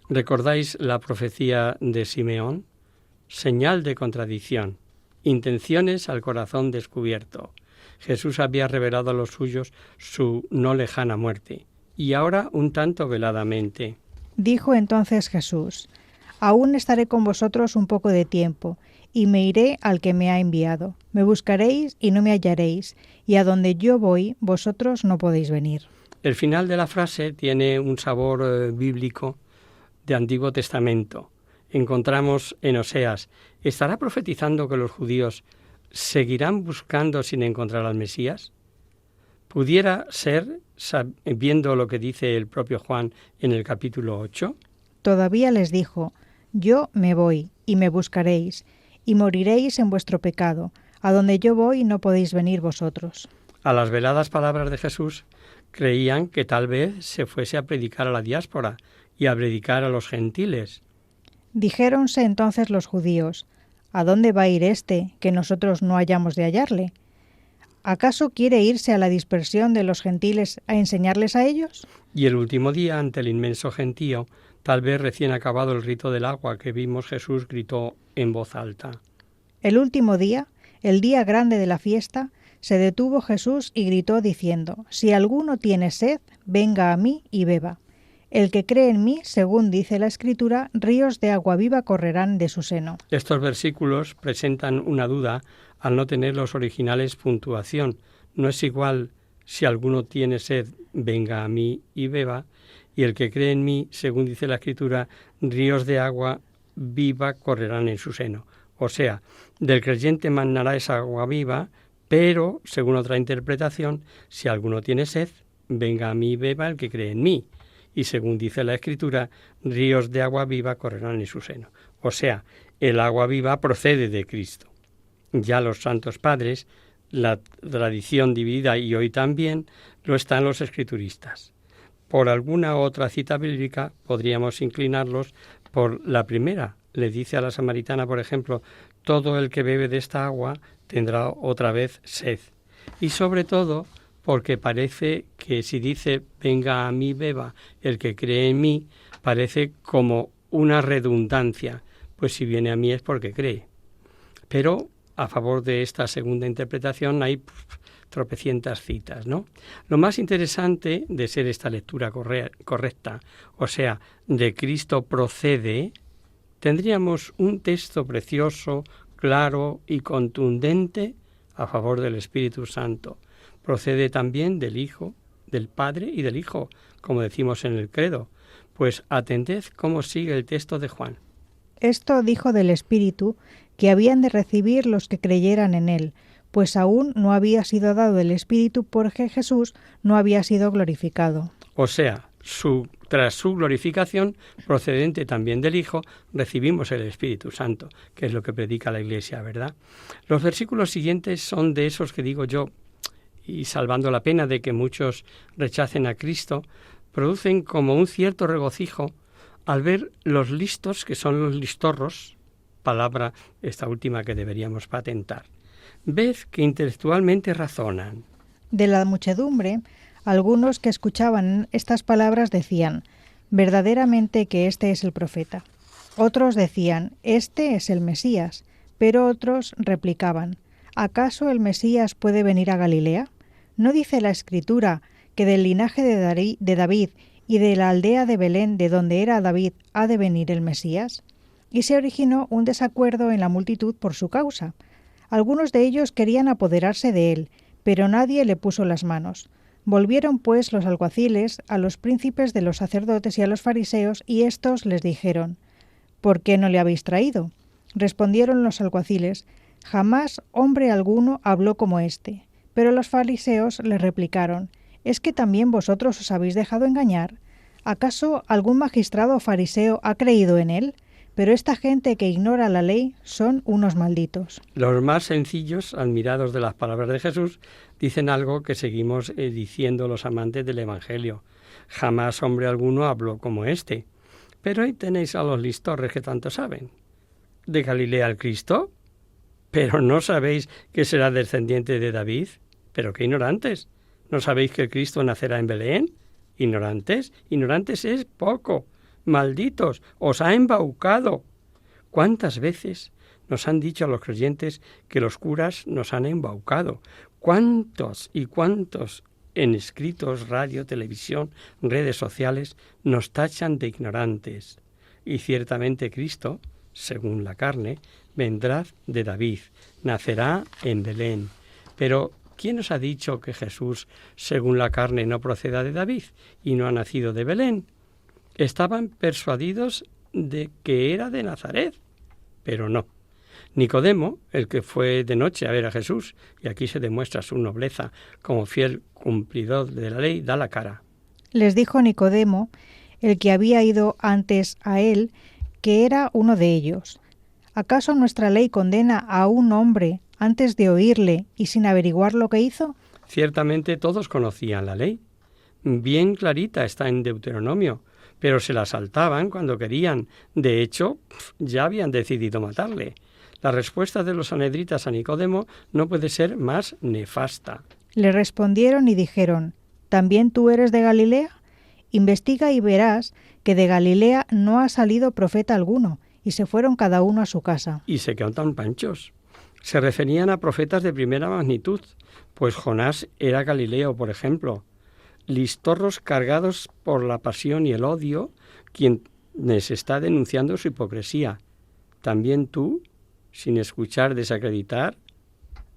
¿Recordáis la profecía de Simeón? Señal de contradicción. Intenciones al corazón descubierto. Jesús había revelado a los suyos su no lejana muerte, y ahora un tanto veladamente. Dijo entonces Jesús: aún estaré con vosotros un poco de tiempo, y me iré al que me ha enviado. Me buscaréis y no me hallaréis, y a donde yo voy, vosotros no podéis venir. El final de la frase tiene un sabor bíblico de Antiguo Testamento. Encontramos en Oseas: ¿estará profetizando que los judíos seguirán buscando sin encontrar al Mesías? ¿Pudiera ser, viendo lo que dice el propio Juan en el capítulo 8? Todavía les dijo: yo me voy, y me buscaréis, y moriréis en vuestro pecado. A donde yo voy no podéis venir vosotros. A las veladas palabras de Jesús creían que tal vez se fuese a predicar a la diáspora y a predicar a los gentiles. Dijéronse entonces los judíos: ¿a dónde va a ir éste, que nosotros no hayamos de hallarle? ¿Acaso quiere irse a la dispersión de los gentiles a enseñarles a ellos? Y el último día, ante el inmenso gentío, tal vez recién acabado el rito del agua que vimos, Jesús gritó en voz alta. El último día, el día grande de la fiesta, se detuvo Jesús y gritó diciendo: si alguno tiene sed, venga a mí y beba. El que cree en mí, según dice la Escritura, ríos de agua viva correrán de su seno. Estos versículos presentan una duda al no tener los originales puntuación. No es igual si alguno tiene sed, venga a mí y beba, y el que cree en mí, según dice la Escritura, ríos de agua viva correrán en su seno. O sea, del creyente manará esa agua viva, pero, según otra interpretación, si alguno tiene sed, venga a mí y beba el que cree en mí. Y según dice la Escritura, ríos de agua viva correrán en su seno. O sea, el agua viva procede de Cristo. Ya los santos padres, la tradición dividida y hoy también, lo están los escrituristas. Por alguna otra cita bíblica podríamos inclinarlos por la primera. Le dice a la samaritana, por ejemplo, todo el que bebe de esta agua tendrá otra vez sed. Y sobre todo porque parece que si dice venga a mí beba el que cree en mí, parece como una redundancia, pues si viene a mí es porque cree. Pero a favor de esta segunda interpretación hay tropecientas citas, ¿no? Lo más interesante de ser esta lectura correcta, o sea, de Cristo procede, tendríamos un texto precioso, claro y contundente a favor del Espíritu Santo. Procede también del Hijo, del Padre y del Hijo, como decimos en el credo. Pues atended cómo sigue el texto de Juan. Esto dijo del Espíritu que habían de recibir los que creyeran en él, pues aún no había sido dado el Espíritu porque Jesús no había sido glorificado. O sea, tras su glorificación, procedente también del Hijo, recibimos el Espíritu Santo, que es lo que predica la Iglesia, ¿verdad? Los versículos siguientes son de esos que digo yo, y salvando la pena de que muchos rechacen a Cristo, producen como un cierto regocijo al ver los listos, que son los listorros, palabra esta última que deberíamos patentar. Ved que intelectualmente razonan. De la muchedumbre, algunos que escuchaban estas palabras decían, verdaderamente que este es el profeta. Otros decían, este es el Mesías, pero otros replicaban, ¿acaso el Mesías puede venir a Galilea? ¿No dice la Escritura que del linaje de David y de la aldea de Belén, de donde era David, ha de venir el Mesías? Y se originó un desacuerdo en la multitud por su causa. Algunos de ellos querían apoderarse de él, pero nadie le puso las manos. Volvieron pues los alguaciles a los príncipes de los sacerdotes y a los fariseos, y éstos les dijeron, ¿por qué no le habéis traído? Respondieron los alguaciles, jamás hombre alguno habló como éste. Pero los fariseos les replicaron, ¿es que también vosotros os habéis dejado engañar? ¿Acaso algún magistrado o fariseo ha creído en él? Pero esta gente que ignora la ley son unos malditos. Los más sencillos, admirados de las palabras de Jesús, dicen algo que seguimos diciendo los amantes del Evangelio. Jamás hombre alguno habló como este. Pero ahí tenéis a los listorres que tanto saben. ¿De Galilea el Cristo? ¿Pero no sabéis que será descendiente de David? ¿Pero qué ignorantes? ¿No sabéis que el Cristo nacerá en Belén? ¿Ignorantes? Ignorantes es poco. Malditos, os ha embaucado. ¿Cuántas veces nos han dicho a los creyentes que los curas nos han embaucado? ¿Cuántos y cuántos en escritos, radio, televisión, redes sociales nos tachan de ignorantes? Y ciertamente Cristo, según la carne, vendrá de David, nacerá en Belén. Pero ¿quién nos ha dicho que Jesús, según la carne, no proceda de David y no ha nacido de Belén? Estaban persuadidos de que era de Nazaret, pero no. Nicodemo, el que fue de noche a ver a Jesús, y aquí se demuestra su nobleza como fiel cumplidor de la ley, da la cara. Les dijo Nicodemo, el que había ido antes a él, que era uno de ellos. ¿Acaso nuestra ley condena a un hombre antes de oírle y sin averiguar lo que hizo? Ciertamente todos conocían la ley. Bien clarita está en Deuteronomio, pero se la saltaban cuando querían. De hecho, ya habían decidido matarle. La respuesta de los sanhedritas a Nicodemo no puede ser más nefasta. Le respondieron y dijeron, ¿también tú eres de Galilea? Investiga y verás que de Galilea no ha salido profeta alguno, y se fueron cada uno a su casa. Y se quedaron tan panchos. Se referían a profetas de primera magnitud, pues Jonás era galileo, por ejemplo. Listorros cargados por la pasión y el odio, quienes está denunciando su hipocresía. También tú, sin escuchar desacreditar,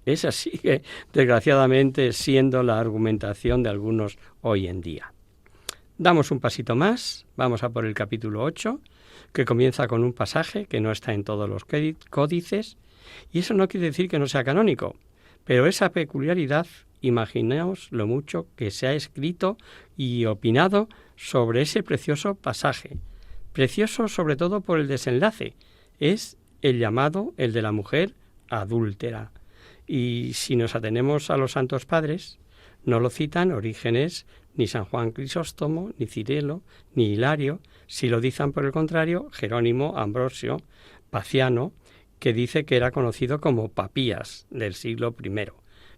Esa sigue, desgraciadamente, siendo la argumentación de algunos hoy en día. Damos un pasito más, vamos a por el capítulo 8, que comienza con un pasaje que no está en todos los códices, y eso no quiere decir que no sea canónico, pero esa peculiaridad, imaginaos lo mucho que se ha escrito y opinado sobre ese precioso pasaje, precioso sobre todo por el desenlace, es el llamado, el de la mujer adúltera. Y si nos atenemos a los santos padres, no lo citan Orígenes, ni San Juan Crisóstomo, ni Cirilo, ni Hilario, si lo dicen por el contrario Jerónimo, Ambrosio, Paciano, que dice que era conocido como Papías del siglo I,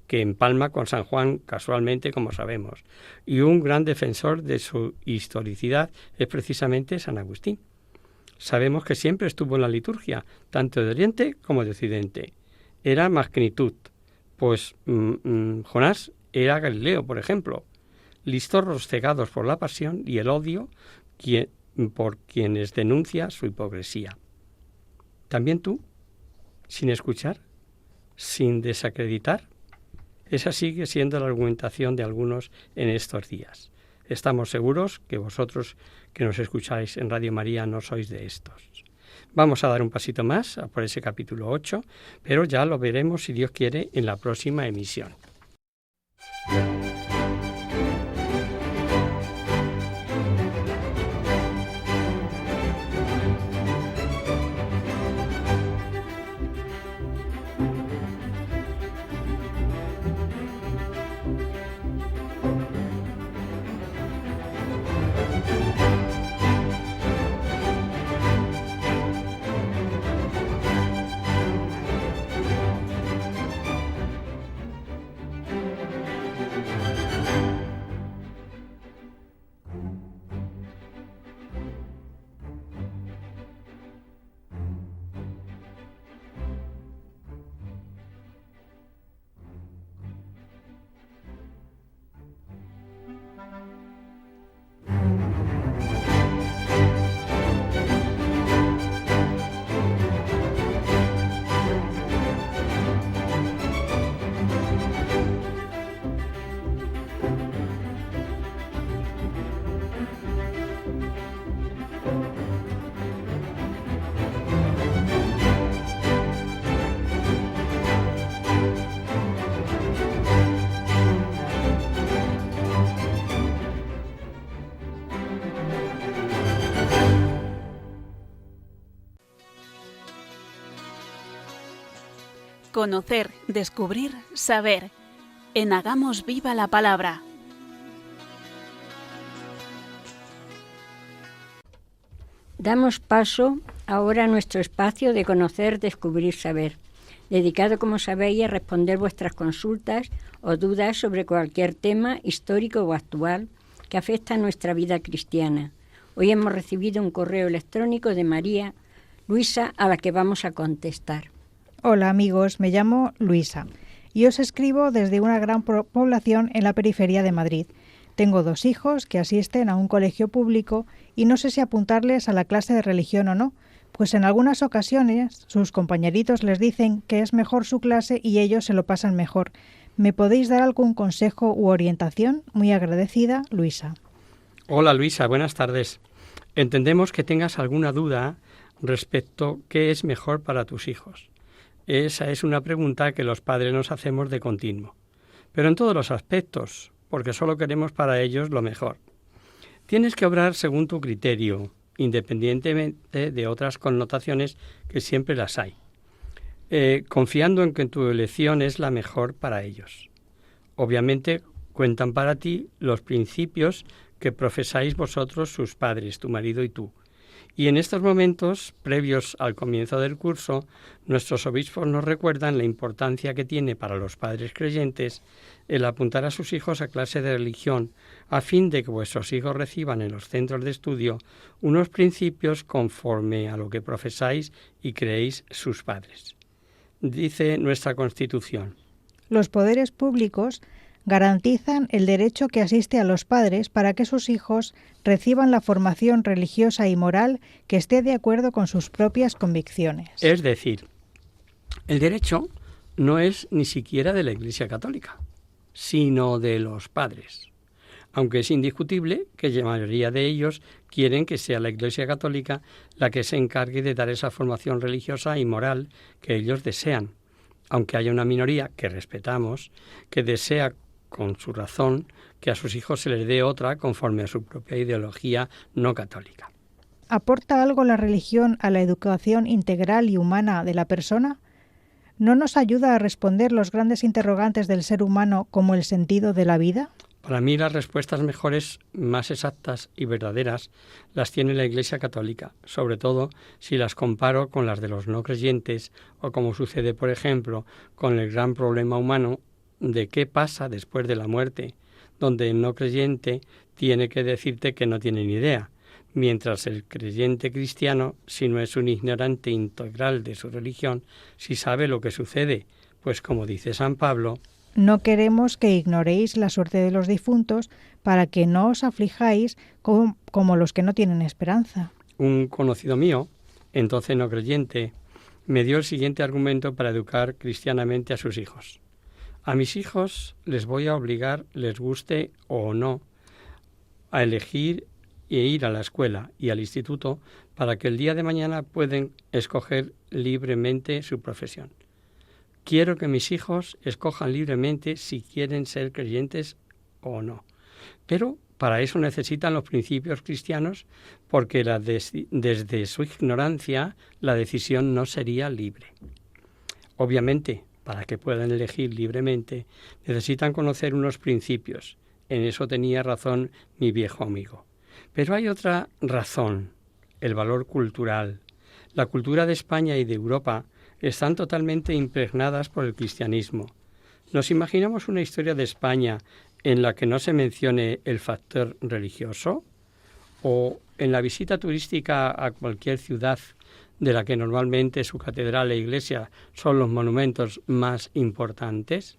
que empalma con San Juan casualmente, como sabemos, y un gran defensor de su historicidad es precisamente San Agustín. Sabemos que siempre estuvo en la liturgia, tanto de Oriente como de Occidente. Era magnitud, pues Jonás era Galileo, por ejemplo, listorros cegados por la pasión y el odio por quienes denuncia su hipocresía. ¿También tú? ¿Sin escuchar? ¿Sin desacreditar? Esa sigue siendo la argumentación de algunos en estos días. Estamos seguros que vosotros que nos escucháis en Radio María no sois de estos. Vamos a dar un pasito más por ese capítulo 8, pero ya lo veremos, si Dios quiere, en la próxima emisión. Conocer, descubrir, saber. En Hagamos Viva la Palabra. Damos paso ahora a nuestro espacio de conocer, descubrir, saber, dedicado, como sabéis, a responder vuestras consultas o dudas sobre cualquier tema histórico o actual que afecta a nuestra vida cristiana. Hoy hemos recibido un correo electrónico de María Luisa, a la que vamos a contestar. Hola amigos, me llamo Luisa y os escribo desde una gran población en la periferia de Madrid. Tengo 2 hijos que asisten a un colegio público y no sé si apuntarles a la clase de religión o no, pues en algunas ocasiones sus compañeritos les dicen que es mejor su clase y ellos se lo pasan mejor. ¿Me podéis dar algún consejo u orientación? Muy agradecida, Luisa. Hola Luisa, buenas tardes. Entendemos que tengas alguna duda respecto a qué es mejor para tus hijos. Esa es una pregunta que los padres nos hacemos de continuo, pero en todos los aspectos, porque solo queremos para ellos lo mejor. Tienes que obrar según tu criterio, independientemente de otras connotaciones que siempre las hay, confiando en que tu elección es la mejor para ellos. Obviamente cuentan para ti los principios que profesáis vosotros, sus padres, tu marido y tú. Y en estos momentos, previos al comienzo del curso, nuestros obispos nos recuerdan la importancia que tiene para los padres creyentes el apuntar a sus hijos a clase de religión, a fin de que vuestros hijos reciban en los centros de estudio unos principios conforme a lo que profesáis y creéis sus padres. Dice nuestra Constitución: los poderes públicos garantizan el derecho que asiste a los padres para que sus hijos reciban la formación religiosa y moral que esté de acuerdo con sus propias convicciones. Es decir, el derecho no es ni siquiera de la Iglesia Católica, sino de los padres. Aunque es indiscutible que la mayoría de ellos quieren que sea la Iglesia Católica la que se encargue de dar esa formación religiosa y moral que ellos desean, aunque haya una minoría que respetamos, que desea con su razón que a sus hijos se les dé otra conforme a su propia ideología no católica. ¿Aporta algo la religión a la educación integral y humana de la persona? ¿No nos ayuda a responder los grandes interrogantes del ser humano como el sentido de la vida? Para mí las respuestas mejores, más exactas y verdaderas las tiene la Iglesia Católica, sobre todo si las comparo con las de los no creyentes o como sucede, por ejemplo, con el gran problema humano de qué pasa después de la muerte, donde el no creyente tiene que decirte que no tiene ni idea, mientras el creyente cristiano, si no es un ignorante integral de su religión, sí sabe lo que sucede, pues como dice San Pablo, no queremos que ignoréis la suerte de los difuntos para que no os aflijáis como los que no tienen esperanza. Un conocido mío, entonces no creyente, me dio el siguiente argumento para educar cristianamente a sus hijos. A mis hijos les voy a obligar, les guste o no, a elegir e ir a la escuela y al instituto para que el día de mañana puedan escoger libremente su profesión. Quiero que mis hijos escojan libremente si quieren ser creyentes o no. Pero para eso necesitan los principios cristianos, porque desde su ignorancia la decisión no sería libre. Obviamente, para que puedan elegir libremente, necesitan conocer unos principios. En eso tenía razón mi viejo amigo. Pero hay otra razón, el valor cultural. La cultura de España y de Europa están totalmente impregnadas por el cristianismo. ¿Nos imaginamos una historia de España en la que no se mencione el factor religioso? ¿O en la visita turística a cualquier ciudad de la que normalmente su catedral e iglesia son los monumentos más importantes?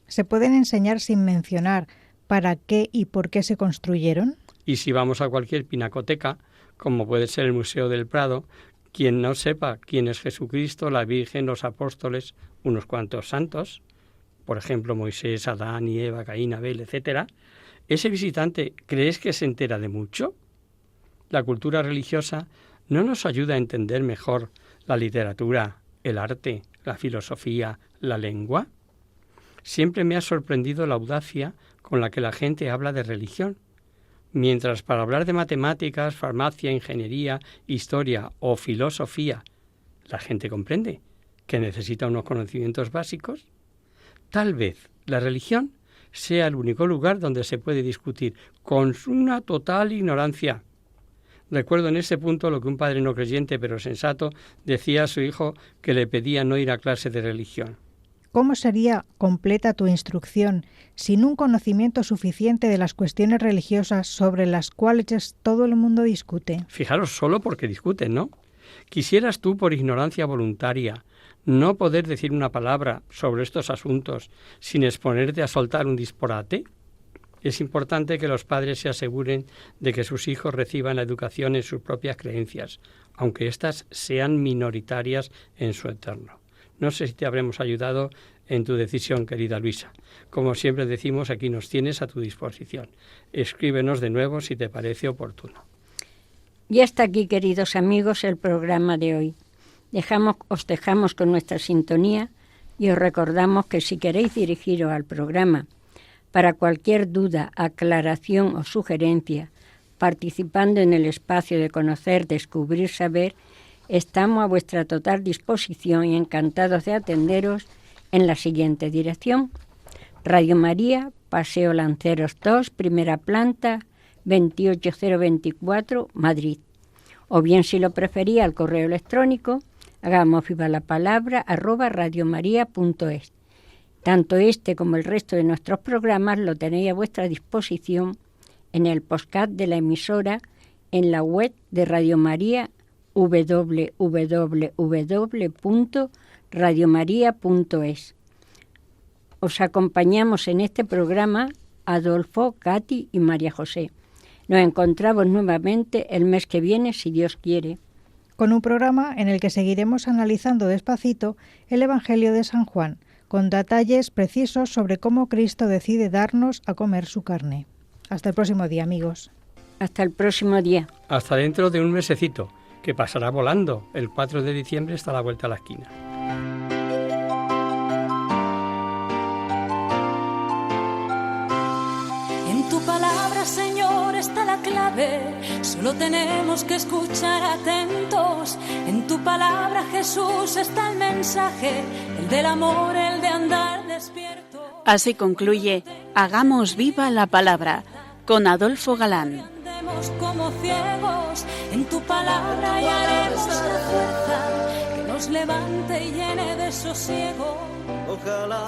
¿Se pueden enseñar sin mencionar para qué y por qué se construyeron? Y si vamos a cualquier pinacoteca, como puede ser el Museo del Prado, quien no sepa quién es Jesucristo, la Virgen, los apóstoles, unos cuantos santos, por ejemplo Moisés, Adán y Eva, Caín, Abel, etc., ¿ese visitante crees que se entera de mucho? La cultura religiosa no nos ayuda a entender mejor la literatura, el arte, la filosofía, la lengua. Siempre me ha sorprendido la audacia con la que la gente habla de religión, mientras para hablar de matemáticas, farmacia, ingeniería, historia o filosofía, la gente comprende que necesita unos conocimientos básicos. Tal vez la religión sea el único lugar donde se puede discutir con una total ignorancia. Recuerdo en ese punto lo que un padre no creyente pero sensato decía a su hijo que le pedía no ir a clase de religión. ¿Cómo sería completa tu instrucción sin un conocimiento suficiente de las cuestiones religiosas sobre las cuales todo el mundo discute? Fijaros, solo porque discuten, ¿no? ¿Quisieras tú, por ignorancia voluntaria, no poder decir una palabra sobre estos asuntos sin exponerte a soltar un disparate? Es importante que los padres se aseguren de que sus hijos reciban la educación en sus propias creencias, aunque éstas sean minoritarias en su entorno. No sé si te habremos ayudado en tu decisión, querida Luisa. Como siempre decimos, aquí nos tienes a tu disposición. Escríbenos de nuevo si te parece oportuno. Y hasta aquí, queridos amigos, el programa de hoy. Os dejamos con nuestra sintonía y os recordamos que si queréis dirigiros al programa para cualquier duda, aclaración o sugerencia, participando en el espacio de conocer, descubrir, saber, estamos a vuestra total disposición y encantados de atenderos en la siguiente dirección: Radio María, Paseo Lanceros 2, primera planta, 28024, Madrid. O bien, si lo prefería, al correo electrónico, hagamos viva la palabra @radiomaria.es. Tanto este como el resto de nuestros programas lo tenéis a vuestra disposición en el podcast de la emisora, en la web de Radio María, www.radiomaria.es. Os acompañamos en este programa Adolfo, Katy y María José. Nos encontramos nuevamente el mes que viene, si Dios quiere, con un programa en el que seguiremos analizando despacito el Evangelio de San Juan, con detalles precisos sobre cómo Cristo decide darnos a comer su carne. Hasta el próximo día, amigos. Hasta el próximo día. Hasta dentro de un mesecito, que pasará volando. El 4 de diciembre está a la vuelta a la esquina. En tu palabra, Señor, está la clave. Solo tenemos que escuchar atentos. En tu palabra, Jesús, está el mensaje, el del amor, el de andar despierto. Así concluye Hagamos viva la palabra, con Adolfo Galán. Andemos como ciegos, en tu palabra y haremos la fuerza que nos levante y llene de sosiego. Ojalá